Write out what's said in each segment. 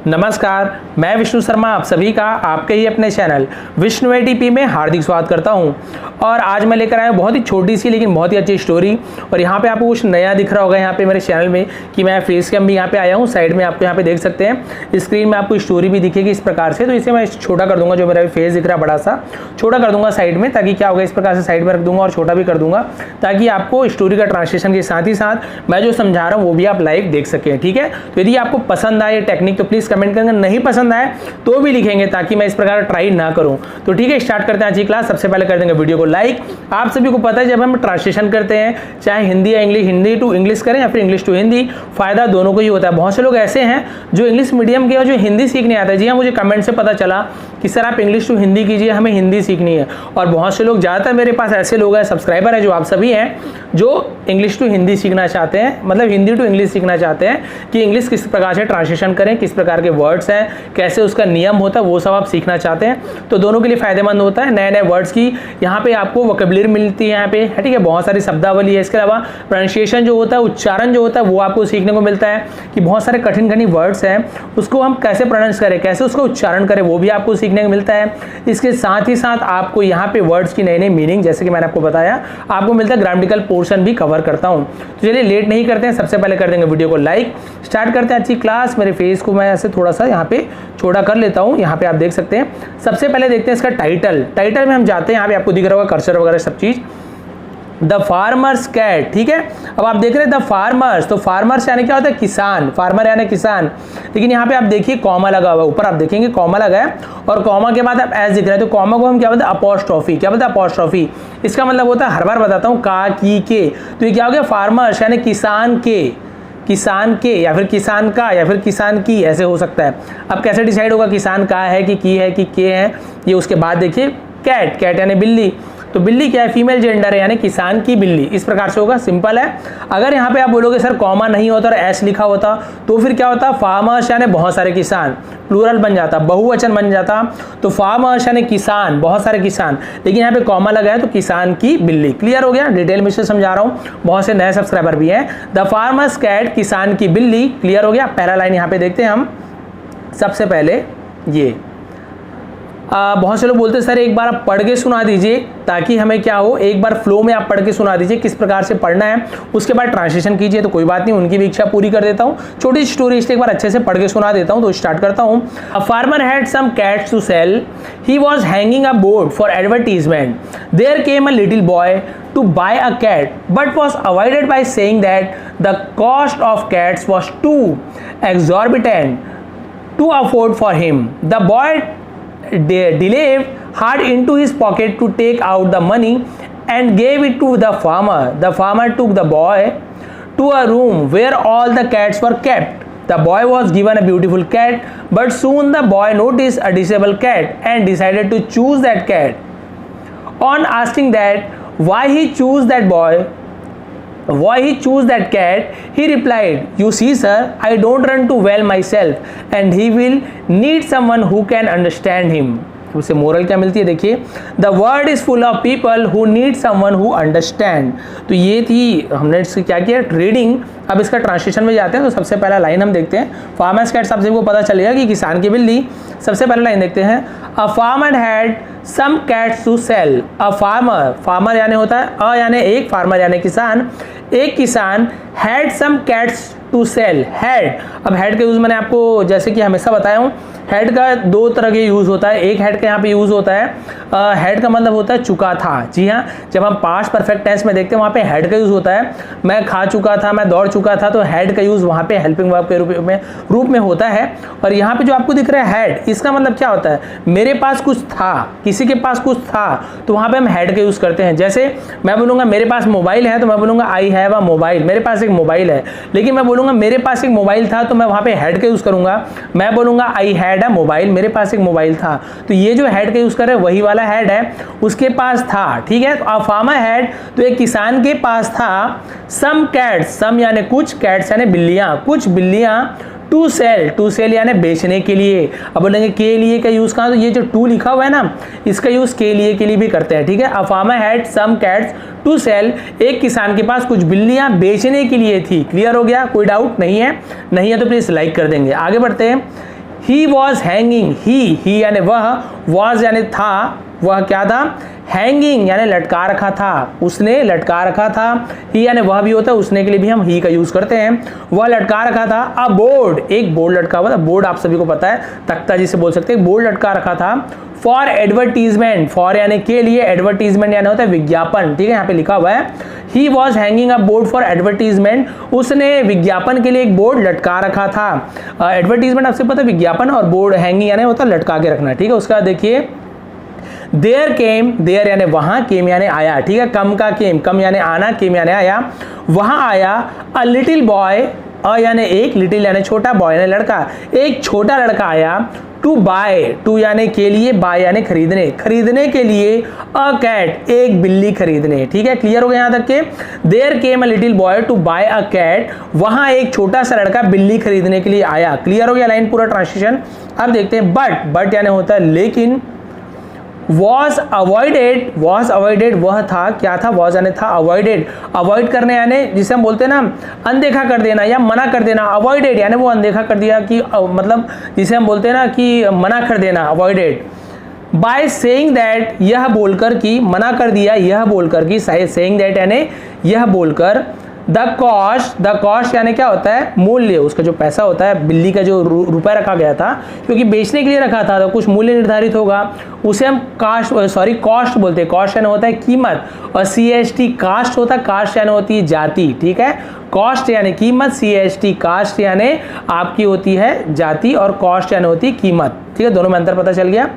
नमस्कार, मैं विष्णु शर्मा आप सभी का आपके ही अपने चैनल विष्णु एटीपी में हार्दिक स्वागत करता हूं। और आज मैं लेकर आया बहुत ही छोटी सी लेकिन बहुत ही अच्छी स्टोरी। और यहाँ पे आपको कुछ नया दिख रहा होगा यहाँ पे मेरे चैनल में कि मैं फेस कैम भी यहाँ पे आया हूँ। साइड में आपको यहाँ पे देख सकते हैं, स्क्रीन में आपको स्टोरी भी दिखेगी इस प्रकार से। तो इसे मैं छोटा कर दूंगा, जो मेरा फेस दिख रहा है बड़ा सा छोटा कर दूंगा साइड में, ताकि क्या होगा इस प्रकार से साइड में रख दूंगा और छोटा भी कर दूंगा, ताकि आपको स्टोरी का ट्रांसलेशन के साथ ही साथ मैं जो समझा रहा हूँ वो भी आप लाइव देख सकें। ठीक है, तो यदि आपको पसंद आए टेक्निक तो प्लीज कमेंट करेंगे, नहीं पसंद आए तो भी लिखेंगे ताकि मैं इस प्रकार ट्राई ना करूं। तो ठीक है, स्टार्ट करते हैं आज की क्लास। सबसे पहले कर देंगे वीडियो को लाइक। आप सभी को पता है जब हम ट्रांसलेशन करते हैं, चाहे हिंदी या इंग्लिश, हिंदी टू इंग्लिश करें या फिर इंग्लिश टू हिंदी, फायदा दोनों को ही होता है। बहुत से लोग ऐसे हैं जो इंग्लिश मीडियम के और जो हिंदी सीखने आते हैं। जी हाँ, मुझे कमेंट से पता चला कि सर आप इंग्लिश टू हिंदी कीजिए, हमें हिंदी सीखनी है। और बहुत से लोग, ज़्यादातर मेरे पास ऐसे लोग हैं, सब्सक्राइबर है जो आप सभी हैं, जो इंग्लिश टू हिंदी सीखना चाहते हैं, मतलब हिंदी टू इंग्लिश सीखना चाहते हैं कि इंग्लिश किस प्रकार से ट्रांसलेशन करें, किस प्रकार के वर्ड्स हैं, कैसे उसका नियम होता है, वो सब आप सीखना चाहते हैं। तो दोनों के लिए फायदेमंद होता है। नए नए वर्ड्स की यहाँ पे आपको वोकैबुलरी मिलती है यहाँ पे, ठीक है, बहुत सारी शब्दावली है। इसके अलावा प्रोनाउंसिएशन जो होता है, उच्चारण जो होता है, वो आपको सीखने को मिलता है कि बहुत सारे कठिन वर्ड्स हैं, उसको हम कैसे प्रोनाउंस करें, कैसे उसको उच्चारण करें, वो भी आपको सीखने को मिलता है। इसके साथ ही साथ आपको यहाँ पे वर्ड्स की नई नई मीनिंग, जैसे कि मैंने आपको बताया, आपको मिलता है। ग्रामेटिकल पोर्शन भी कवर करता हूँ। तो चलिए लेट नहीं करते हैं, सबसे पहले कर देंगे वीडियो को लाइक। स्टार्ट करते हैं अच्छी क्लास। मेरे फेस को मैं ऐसे थोड़ा सा यहाँ पे छोटा कर लेता हूँ। यहाँ पे आप देख सकते हैं। सबसे पहले देखते हैं इसका टाइटल। टाइटल में हम जाते हैं, यहाँ पे आपको दिख रहा होगा कर्सर वगैरह सब चीज़। द फार्मर्स कैट, ठीक है। अब आप देख रहे हैं द फार्मर्स, तो फार्मर्स यानी क्या होता है, किसान, फार्मर यानी किसान। लेकिन यहाँ पे आप देखिए कॉमा लगा हुआ है, ऊपर आप देखेंगे कॉमा लगा है और कॉमा के बाद आप एस दिख रहा है। तो कॉमा को हम क्या बोलते हैं, अपॉस्ट्रोफी। क्या बोलते हैं, अपॉस्ट्रोफी। इसका मतलब होता है, हर बार बताता हूँ, का, की, के। तो ये क्या हो गया, फार्मर्स यानी किसान के, किसान के, या फिर किसान का, या फिर किसान की, ऐसे हो सकता है। अब कैसे डिसाइड होगा किसान का है कि की है कि के है, ये उसके बाद देखिए कैट, कैट यानी बिल्ली। तो बिल्ली क्या है, फीमेल जेंडर है, यानी किसान की बिल्ली। इस प्रकार से होगा, सिंपल है। अगर यहाँ पे आप बोलोगे सर कॉमा नहीं होता और एस लिखा होता तो फिर क्या होता, फार्मर्स यानी बहुत सारे किसान, प्लूरल बन जाता, बहुवचन बन जाता। तो फार्मर्स यानी किसान, बहुत सारे किसान, लेकिन यहाँ पे कॉमा लगा है तो किसान की बिल्ली। क्लियर हो गया, डिटेल में से समझा रहा हूँ, बहुत से नए सब्सक्राइबर भी हैं। द फार्मर्स कैट, किसान की बिल्ली। क्लियर हो गया। पहला लाइन यहाँ पे देखते हैं हम। सबसे पहले ये बहुत से लोग बोलते हैं सर एक बार आप पढ़ के सुना दीजिए, ताकि हमें क्या हो, एक बार फ्लो में आप पढ़ के सुना दीजिए किस प्रकार से पढ़ना है, उसके बाद ट्रांसलेशन कीजिए। तो कोई बात नहीं, उनकी भी इच्छा पूरी कर देता हूँ। छोटी स्टोरी इसलिए एक बार अच्छे से पढ़ के सुना देता हूँ। तो स्टार्ट करता हूँ। A farmer had some cats to sell, he was hanging a board for advertisement, there came a little boy to buy a cat, but was avoided by saying that the cost of cats was too exorbitant to afford for him. The boy delved hard into his pocket to take out the money and gave it to the farmer. The farmer took the boy to a room where all the cats were kept. The boy was given a beautiful cat, but soon the boy noticed a disabled cat and decided to choose that cat. On asking that why he chose that cat, he replied, "You see, sir, I don't run too well myself, and he will need someone who can understand him." उससे moral क्या मिलती है, देखिए, the world is full of people who need someone who understand. तो ये थी, हमने इससे क्या किया, रीडिंग। अब इसका ट्रांसलेशन में जाते हैं। तो सबसे पहला लाइन हम देखते हैं। फार्मर्स कैट, सब को पता चलेगा कि किसान की बिल्ली। सबसे पहला लाइन देखते हैं। A farmer had some cats to sell. A farmer, farmer यानी होता है अ यानी एक, फार्मर यानी किसान, एक किसान, had some cats to sell. Had, अब हेड का यूज मैंने आपको जैसे कि हमेशा बताया हूँ, हेड का दो तरह के यूज होता है। एक हेड का यहाँ पे यूज होता है, हेड का मतलब होता है चुका था। जी हाँ, जब हम पास्ट परफेक्ट टेंस में देखते हैं वहाँ पे हेड का यूज होता है। मैं खा चुका था, मैं दौड़ चुका था, तो हेड का यूज वहाँ पे हेल्पिंग वर्ब के रूप में होता है। और यहाँ पे जो आपको दिख रहा है हेड, इसका मतलब क्या होता है, मेरे पास कुछ था, किसी के पास कुछ था, तो वहाँ पे हम हेड का यूज करते हैं। जैसे मैं बोलूँगा मेरे पास मोबाइल है, तो मैं बोलूँगा आई हैव अ मोबाइल, मेरे पास एक मोबाइल है। लेकिन मैं बोलूँगा मेरे पास एक मोबाइल था, तो मैं वहाँ पे हेड का यूज करूँगा। मैं बोलूँगा आई हैड अ मोबाइल, मेरे पास एक मोबाइल था। तो ये जो हेड का यूज कर रहे हैं वही वाला हेड है, उसके पास था। ठीक है, तो अ फार्मर हैड, तो एक किसान के पास था, सम कैट्स, सम यानी कुछ, कैट्स यानी बिल्लियां, कुछ बिल्लियां, टू सेल, टू सेल यानी बेचने के लिए। अब बोलेंगे के लिए का यूज कहाँ, तो ये जो टू लिखा हुआ है ना, इसका यूज के लिए भी करते हैं। ठीक है, a farmer had some cats to sell, एक किसान के पास कुछ बिल्लियां बेचने के लिए थी। क्लियर हो गया, कोई डाउट नहीं है? नहीं है तो प्लीज लाइक कर देंगे। आगे बढ़ते हैं। ही वॉज हैंगिंग, ही यानी वह, वॉज यानी था, वह क्या था, हैंगिंग यानी लटका रखा था, उसने लटका रखा था। ही यानी वह भी होता है, उसने के लिए भी हम ही का यूज करते हैं। वह लटका रखा था। अ बोर्ड, एक बोर्ड लटका हुआ था। बोर्ड आप सभी को पता है, तख्ता जिसे बोल सकते हैं। बोर्ड लटका रखा था फॉर एडवर्टीजमेंट, फॉर यानी के लिए, एडवर्टीजमेंट यानी होता है विज्ञापन, ठीक है, यहाँ पे लिखा हुआ है ही was hanging a board for advertisement, उसने विज्ञापन के लिए एक बोर्ड लटका रखा था। एडवर्टीजमेंट आपसे पता है विज्ञापन, और बोर्ड हैंगिंग यानी होता है लटका के रखना, ठीक है। उसका देखिए देयर केम, देयर यानी वहां, केम यानी आया, ठीक है, कम का केम, कम यानी आना, केम यानी आया, वहां आया। अ लिटिल बॉय, अ यानी एक, लिटिल यानी छोटा, बॉय यानी लड़का, एक छोटा लड़का आया। टू बाय, टू यानी के लिए, बाय यानी खरीदने, खरीदने के लिए। अ कैट, एक बिल्ली खरीदने, ठीक है, क्लियर हो गया यहाँ तक के। There came a little boy to buy a cat, वहां एक छोटा सा लड़का बिल्ली खरीदने के लिए आया। क्लियर हो गया लाइन पूरा ट्रांसलेशन। अब देखते हैं बट यानी होता है लेकिन। वॉज अवॉइडेड, वॉज अवॉइडेड वह था, क्या था, वॉज यानी था, अवॉइडेड अवॉइड करने यानी जिसे हम बोलते हैं ना अनदेखा कर देना या मना कर देना। अवॉइडेड यानी वो अनदेखा कर दिया कि मतलब जिसे हम बोलते हैं ना कि मना कर देना, अवॉइडेड। बाय सेइंग दैट, यह बोलकर कि, मना कर दिया यह बोलकर कि, सेइंग दैट यानी यह बोलकर। द कॉस्ट यानी क्या होता है, मूल्य, उसका जो पैसा होता है, बिल्ली का जो रुपए रखा गया था, क्योंकि बेचने के लिए रखा था तो कुछ मूल्य निर्धारित होगा, उसे हम कॉस्ट बोलते हैं। कॉस्ट यानी होता है कीमत, और CST कास्ट होता है, कास्ट यानी होती है जाति, ठीक है। कॉस्ट यानी कीमत, CST कास्ट यानी आपकी होती है जाति, और कॉस्ट यानी होती है कीमत, ठीक है, दोनों में अंतर पता चल गया।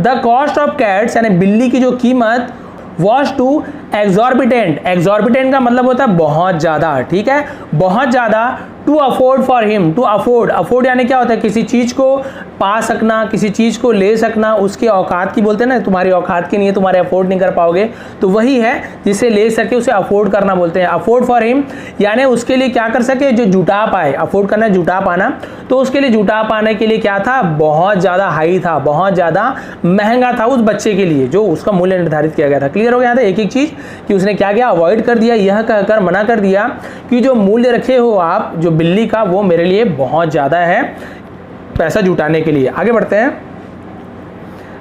द कॉस्ट ऑफ कैट्स यानी बिल्ली की जो कीमत, वॉज टू एग्जॉर्बिटेंट, एग्जॉर्बिटेंट का मतलब होता है बहुत ज्यादा, ठीक है, बहुत ज्यादा। To afford for him, to afford, afford यानी क्या होता है, किसी चीज को पा सकना, किसी चीज को ले सकना, उसके औकात की बोलते हैं ना, तुम्हारी औकात की नहीं है, तुम्हारे अफोर्ड नहीं कर पाओगे, तो वही है जिसे ले सके उसे अफोर्ड करना बोलते हैं। अफोर्ड फॉर हिम यानी उसके लिए क्या कर सके, जो जुटा पाए, अफोर्ड करना जुटा पाना, तो उसके लिए जुटा पाने के लिए क्या था, बहुत ज्यादा हाई था, बहुत ज्यादा महंगा था उस बच्चे के लिए, जो उसका मूल्य निर्धारित किया गया था। क्लियर हो गया था एक एक चीज कि उसने क्या किया, अवॉइड कर दिया, यह कहकर मना कर दिया कि जो मूल्य रखे हो आप जो बिल्ली का, वो मेरे लिए बहुत ज्यादा है पैसा जुटाने के लिए। आगे बढ़ते हैं।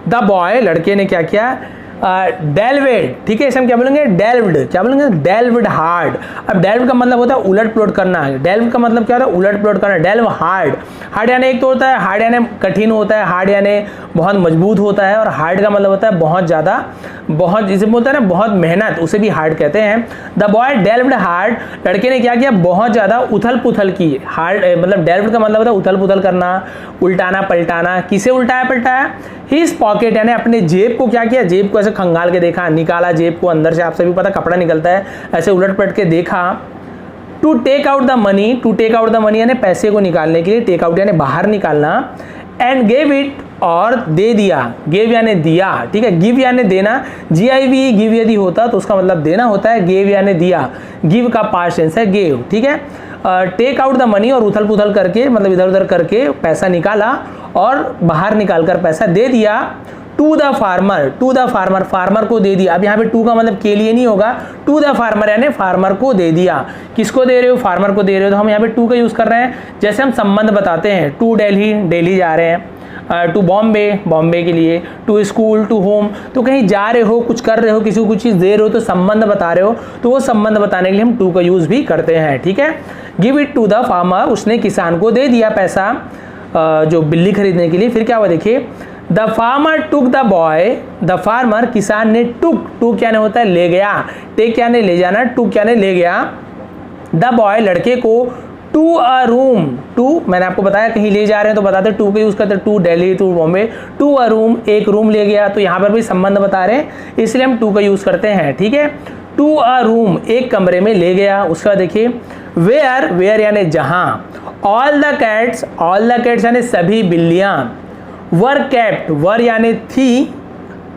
द बॉय, लड़के ने क्या किया, डेल्वेड, ठीक है, इसे हम क्या बोलेंगे, डेल्व्ड, क्या बोलेंगे, डेल्व्ड हार्ड। अब डेल्व का मतलब होता है उलट पुलट करना, डेल्व का मतलब क्या होता है, उलट पुलट करना। डेल्व हार्ड, हार्ड यानी एक तो होता है, हार्ड यानी कठिन होता है, हार्ड यानी बहुत मजबूत होता है, और हार्ड का मतलब होता है बहुत ज़्यादा, बहुत जिसे बोलते हैं ना बहुत मेहनत, उसे भी हार्ड कहते हैं। द बॉय डेल्व्ड हार्ड, लड़के ने क्या किया, बहुत ज़्यादा उथल पुथल की। हार्ड मतलब डेल्व्ड का मतलब होता है उथल पुथल करना, उल्टाना पलटाना। किसे उल्टाया पलटाया, हिज पॉकेट यानी अपने जेब को क्या किया, जेब को ऐसे खंगाल के देखा, निकाला जेब को अंदर से, आप सभी पता कपड़ा निकलता है, ऐसे उलट पलट के देखा। To take out the money, to take out the money यानी पैसे को निकालने के लिए, टेक आउट यानी बाहर निकालना। एंड गेव इट, और दे दिया, गेव यानी दिया, ठीक है, गिव यानी देना, GIV गिव यदि होता तो उसका मतलब देना होता है, गेव यानी दिया, गिव का पास्ट टेंस है गेव, ठीक है। टेक आउट द मनी, और उथल पुथल करके मतलब इधर उधर करके पैसा निकाला और बाहर निकाल कर पैसा दे दिया। To the farmer, to the farmer, farmer को दे दिया। अब यहाँ पे टू का मतलब के लिए नहीं होगा, टू द फार्मर यानी फार्मर को दे दिया। किसको दे रहे हो, फार्मर को दे रहे हो, तो हम यहाँ पे टू का यूज कर रहे हैं। जैसे हम संबंध बताते हैं, टू दिल्ली, दिल्ली जा रहे हैं, टू बॉम्बे, बॉम्बे के लिए, टू स्कूल, टू होम, तो कहीं जा रहे हो, कुछ कर रहे हो, किसी को कुछ चीज़ दे रहे हो, तो संबंध बता रहे हो, तो वो संबंध बताने के लिए हम टू का यूज़ भी करते हैं, ठीक है। Give it to the farmer, उसने किसान को दे दिया पैसा जो बिल्ली खरीदने के लिए। फिर क्या हुआ देखिए, the farmer took the boy, the farmer किसान ने टुक क्या नहीं होता है ले गया, टेक क्या नहीं ले जाना, टुक क्या नहीं ले गया, द बॉय लड़के को टू अ रूम, टू मैंने आपको बताया कहीं ले जा रहे हैं तो बताते टू का यूज करते हैं, to Delhi, to Bombay, to a room एक रूम ले गया, तो यहाँ पर भी संबंध बता रहे हैं इसलिए हम टू का यूज करते हैं, ठीक है। टू अ रूम एक कमरे में ले गया। उसका देखिए वेयर, वेयर यानी जहाँ, ऑल द कैट्स यानी सभी बिल्लियाँ, वर कैप्ट, वर यानी थी,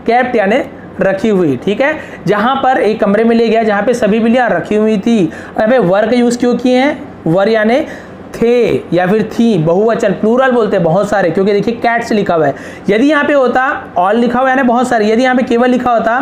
कैप्ट यानी रखी हुई, ठीक है। जहां पर एक कमरे में ले गया जहां पे सभी बिल्लियां रखी हुई थी। अबे वर का यूज क्यों किए हैं, वर यानी थे या फिर थी, बहुवचन प्लूरल बोलते हैं बहुत सारे, क्योंकि देखिए कैट्स लिखा हुआ है। यदि यहाँ पे होता ऑल लिखा हुआ है यानी बहुत सारे, यदि यहाँ पे केवल लिखा होता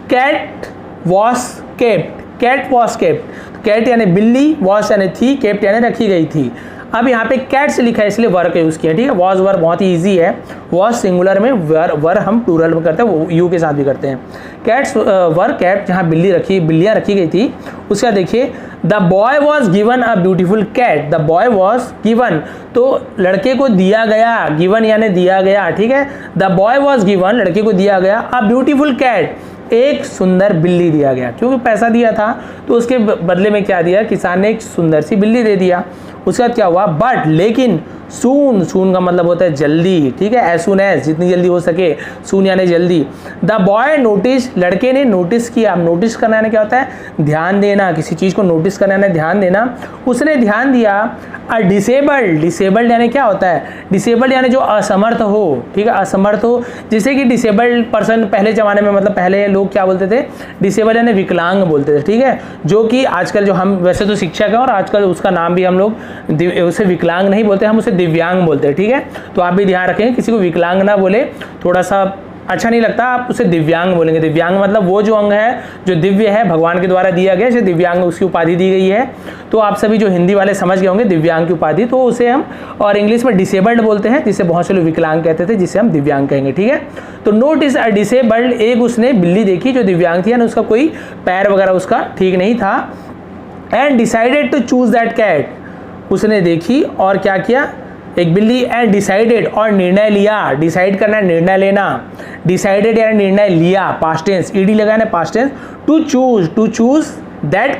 cat was kept, cat was kept, cat यानी बिल्ली, वॉस यानी थी, केप्ट यानी रखी गई थी। अब यहाँ पे कैट्स लिखा है इसलिए वर का यूज़ किया, ठीक है। वॉज वर बहुत ही ईजी है, वॉज सिंगुलर में, वर हम प्लूरल में करते हैं, यू के साथ भी करते हैं। कैट्स वर कैट, जहाँ बिल्लियाँ रखी गई थी, उसका देखिए the boy was given a beautiful cat, the boy was given, तो लड़के को दिया गया, गिवन यानी दिया गया, ठीक है। द बॉय वॉज गिवन, लड़के को दिया गया अ ब्यूटीफुल कैट, एक सुंदर बिल्ली दिया गया, क्योंकि पैसा दिया था तो उसके बदले में क्या दिया, किसान ने एक सुंदर सी बिल्ली दे दिया। उसके बाद क्या हुआ, बट लेकिन सून, सून का मतलब होता है जल्दी, ठीक है, एज सून एज, जितनी जल्दी हो सके, सून यानी जल्दी। द बॉय नोटिस, लड़के ने नोटिस किया, नोटिस करना यानी क्या होता है, ध्यान देना, किसी चीज़ को नोटिस करना यानी ध्यान देना, उसने ध्यान दिया अ डिसेबल्ड, डिसेबल्ड यानी क्या होता है, डिसेबल्ड यानी जो असमर्थ हो, ठीक है, असमर्थ हो, जैसे कि डिसेबल्ड पर्सन पहले ज़माने में, मतलब पहले लोग क्या बोलते थे, डिसेबल्ड यानी विकलांग बोलते थे, ठीक है, जो कि आजकल जो हम वैसे तो शिक्षक हैं और आजकल उसका नाम भी हम लोग उसे विकलांग नहीं बोलते, हम उसे दिव्यांग बोलते हैं, ठीक है। तो आप भी ध्यान रखें, किसी को विकलांग ना बोले, थोड़ा सा अच्छा नहीं लगता, आप उसे दिव्यांग बोलेंगे। दिव्यांग मतलब वो जो अंग है जो दिव्य है, भगवान के द्वारा दिया गया, इसे दिव्यांग उसकी उपाधि दी गई है। तो आप सभी जो हिंदी वाले समझ गए होंगे दिव्यांग की उपाधि, तो उसे हम और इंग्लिश में डिसेबल्ड बोलते हैं, जिसे बहुत से लोग विकलांग कहते थे, जिसे हम दिव्यांग कहेंगे, ठीक है। तो नोटिस अ डिसेबल्ड, एक उसने बिल्ली देखी जो दिव्यांग थी, यानी उसका कोई पैर वगैरह उसका ठीक नहीं था। And decided to choose that cat, उसने देखी और क्या किया, एक बिल्ली, एंड डिसाइडेड, और निर्णय लिया, डिसाइड करना है निर्णय लेना, डिसाइडेड यानी निर्णय लिया, पास्ट टेंस, ईडी लगाना past tense, to choose that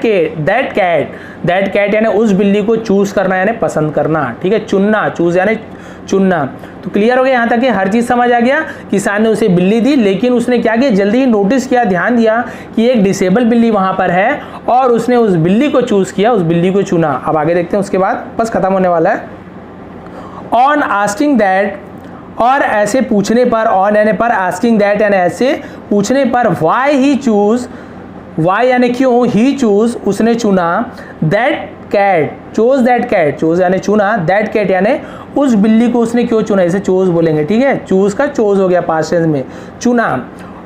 cat यानी उस बिल्ली को चूज करना यानी पसंद करना, ठीक है, चुनना, चूज यानी चुनना। तो क्लियर हो गया यहाँ तक कि हर चीज समझ आ गया। किसान ने उसे बिल्ली दी, लेकिन उसने क्या किया, जल्दी ही नोटिस किया, ध्यान दिया कि एक डिसेबल बिल्ली वहां पर है, और उसने उस बिल्ली को चूज किया, उस बिल्ली को चुना। अब आगे देखते हैं, उसके बाद बस खत्म होने वाला है। ऑन आस्किंग दैट, और ऐसे पूछने पर, ऑन यानी पर, आस्किंग दैट यानी ऐसे पूछने पर, वाई ही चूज, वाई यानी क्यों, ही चूज उसने चुना, that cat, chose that cat, chose यानी चुना, दैट कैट यानी उस बिल्ली को उसने क्यों चुना, इसे चोज बोलेंगे, ठीक है, चूज का चोज हो गया पास्ट टेंस में, चुना।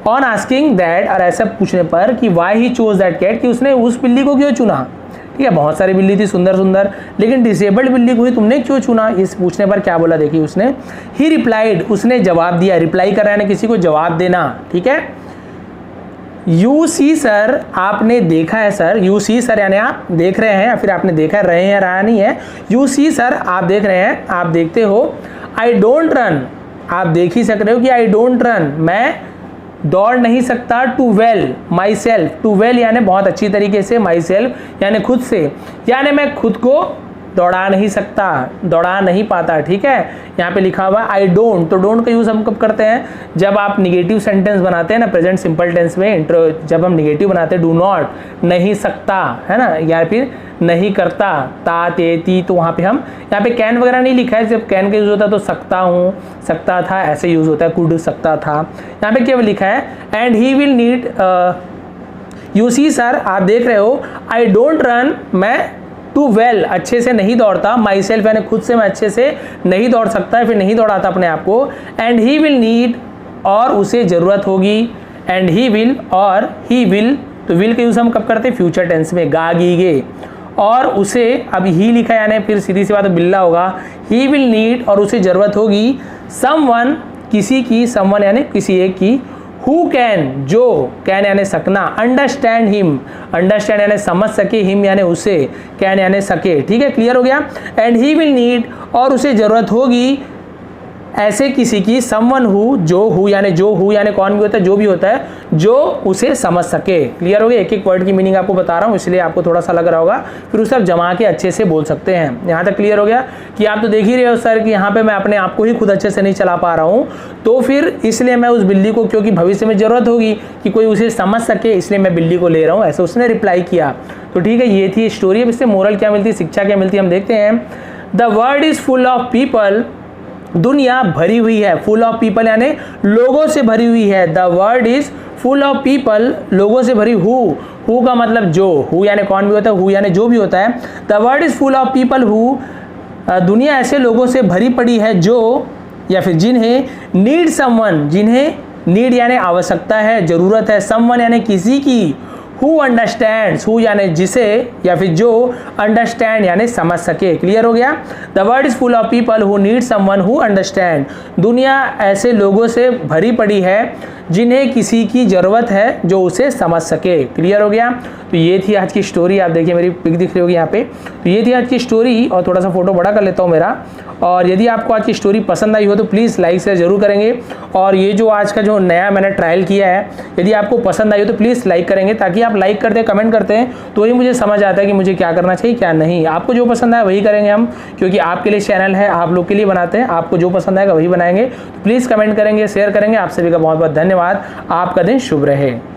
ऑन आस्किंग दैट, और ऐसा पूछने पर कि why he chose that cat, कि उसने उस बिल्ली को क्यों चुना, ठीक है, बहुत सारी बिल्ली थी सुंदर सुंदर, लेकिन डिसेबल्ड बिल्ली को ही तुमने क्यों चुना, इस पूछने पर क्या बोला, देखिए उसने, ही रिप्लाइड, उसने जवाब दिया, रिप्लाई कर रहा है किसी को जवाब देना, ठीक है। यू सी सर, आपने देखा है सर, यू सी सर यानी आप देख रहे हैं, या फिर आपने देखा रहे हैं, रहा नहीं है, यू सी सर आप देख रहे हैं, आप देखते हो। आई डोंट रन, आप देख ही सक रहे हो कि आई डोंट रन, मैं दौड़ नहीं सकता, too well myself, too well यानी बहुत अच्छी तरीके से, माई सेल्फ यानी खुद से, यानी मैं खुद को दौड़ा नहीं सकता, दौड़ा नहीं पाता, ठीक है। यहाँ पे लिखा हुआ आई डोंट, तो डोंट का यूज़ हम कब करते हैं, जब आप निगेटिव सेंटेंस बनाते हैं ना, प्रेजेंट सिंपल टेंस में, जब हम निगेटिव बनाते हैं, डू नॉट, नहीं सकता, है ना, या फिर नहीं करता, ता ते ती, तो वहाँ पे हम, यहाँ पे कैन वगैरह नहीं लिखा है, जब कैन का यूज़ होता है तो सकता हूँ, सकता था, ऐसे यूज़ होता है, कुड सकता था। यहाँ पे केवल लिखा है and he will need, you see sir आप देख रहे हो, आई डोंट रन, मैं टू वेल अच्छे से नहीं दौड़ता, माई सेल्फ यानी खुद से मैं अच्छे से नहीं दौड़ सकता, फिर नहीं दौड़ाता अपने आप को, एंड ही विल नीड, और उसे ज़रूरत होगी, एंड ही विल, और ही विल, तो विल का यूज़ हम कब करते हैं, फ्यूचर टेंस में, गा गी गे, और उसे, अब ही लिखा यानी फिर सीधी सी बात बिल्ला होगा, ही विल नीड, और उसे ज़रूरत होगी, समवन किसी की, समवन यानी किसी एक की, हु कैन जो, कैन यानी सकना, अंडरस्टैंड हिम, अंडरस्टैंड यानी समझ सके, हिम यानी उसे, कैन यानी सके, ठीक है, क्लियर हो गया। एंड ही विल नीड, और उसे जरूरत होगी, ऐसे किसी की, समवन हु, जो हु यानी जो, हु यानी कौन भी होता है, जो भी होता है, जो उसे समझ सके, क्लियर हो गया। एक एक वर्ड की मीनिंग आपको बता रहा हूँ, इसलिए आपको थोड़ा सा लग रहा होगा, फिर उसे आप जमा के अच्छे से बोल सकते हैं। यहाँ तक क्लियर हो गया कि आप तो देख ही रहे हो सर कि यहाँ पे मैं अपने आप को ही खुद अच्छे से नहीं चला पा रहा हूँ, तो फिर इसलिए मैं उस बिल्ली को, क्योंकि भविष्य में जरूरत होगी कि कोई उसे समझ सके, इसलिए मैं बिल्ली को ले रहा हूँ, ऐसे उसने रिप्लाई किया। तो ठीक है, ये थी स्टोरी। अब इससे मोरल क्या मिलती है, शिक्षा क्या मिलती है, हम देखते हैं। The world is full of people, दुनिया भरी हुई है, फुल ऑफ पीपल यानी लोगों से भरी हुई है। The world is full of people, लोगों से भरी, हु का मतलब जो, हु यानी कौन भी होता है, हु यानी जो भी होता है। The world is full of people who, दुनिया ऐसे लोगों से भरी पड़ी है जो, या फिर जिन्हें, नीड समवन, जिन्हें नीड यानी आवश्यकता है, जरूरत है, समवन यानी किसी की, हु अंडरस्टैंड्स, हु यानी जिसे या फिर जो, अंडरस्टैंड यानी समझ सके। क्लियर हो गया। The world is full of people who need someone who understand. दुनिया ऐसे लोगों से भरी पड़ी है जिन्हें किसी की ज़रूरत है जो उसे समझ सके। क्लियर हो गया। तो ये थी आज की स्टोरी। आप देखिए मेरी पिक दिख रही होगी यहाँ पे। तो ये थी आज की स्टोरी, और थोड़ा सा फोटो बड़ा कर लेता हूँ मेरा। और यदि आपको आज की स्टोरी पसंद आई हो तो प्लीज़ लाइक शेयर जरूर करेंगे। और ये जो आज का जो नया मैंने ट्रायल किया है, यदि आपको पसंद आई हो तो प्लीज़ लाइक करेंगे, ताकि आप लाइक करते हैं, कमेंट करते हैं तो ही मुझे समझ आता है कि मुझे क्या करना चाहिए क्या नहीं। आपको जो पसंद आए वही करेंगे हम, क्योंकि आपके लिए चैनल है, आप लोग के लिए बनाते हैं। आपको जो पसंद आएगा वही बनाएंगे। तो प्लीज़ कमेंट करेंगे, शेयर करेंगे। आप सभी का बहुत बहुत धन्यवाद। आपका दिन शुभ रहे।